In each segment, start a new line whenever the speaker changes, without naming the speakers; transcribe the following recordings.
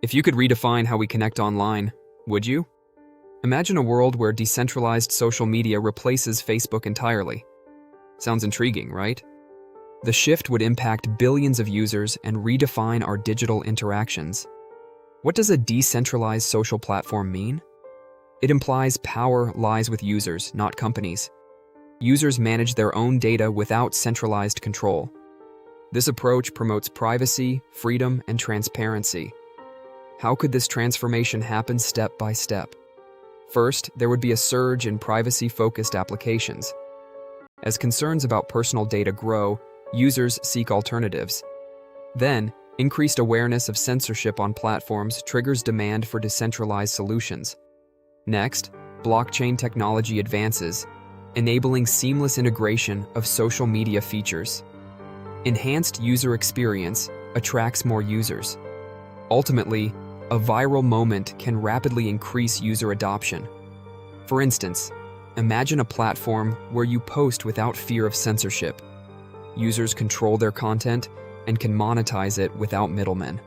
If you could redefine how we connect online, would you? Imagine a world where decentralized social media replaces Facebook entirely. Sounds intriguing, right? The shift would impact billions of users and redefine our digital interactions. What does a decentralized social platform mean? It implies power lies with users, not companies. Users manage their own data without centralized control. This approach promotes privacy, freedom, and transparency. How could this transformation happen step by step? First, there would be a surge in privacy-focused applications. As concerns about personal data grow, users seek alternatives. Then, increased awareness of censorship on platforms triggers demand for decentralized solutions. Next, blockchain technology advances, enabling seamless integration of social media features. Enhanced user experience attracts more users. Ultimately, a viral moment can rapidly increase user adoption. For instance, imagine a platform where you post without fear of censorship. Users control their content and can monetize it without middlemen.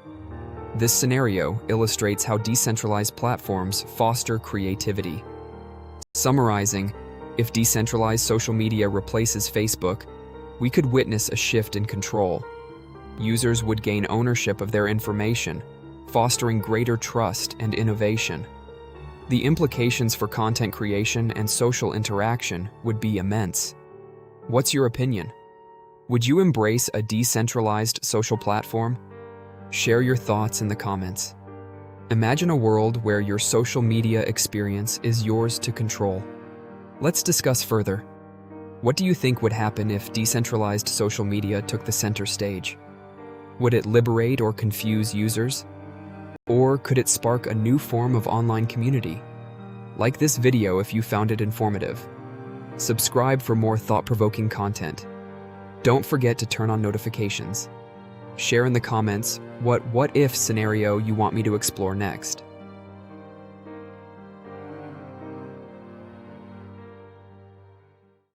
This scenario illustrates how decentralized platforms foster creativity. Summarizing, if decentralized social media replaces Facebook, we could witness a shift in control. Users would gain ownership of their information, fostering greater trust and innovation. The implications for content creation and social interaction would be immense. What's your opinion? Would you embrace a decentralized social platform? Share your thoughts in the comments. Imagine a world where your social media experience is yours to control. Let's discuss further. What do you think would happen if decentralized social media took the center stage? Would it liberate or confuse users? Or could it spark a new form of online community? Like this video if you found it informative. Subscribe for more thought-provoking content. Don't forget to turn on notifications. Share in the comments what if scenario you want me to explore next.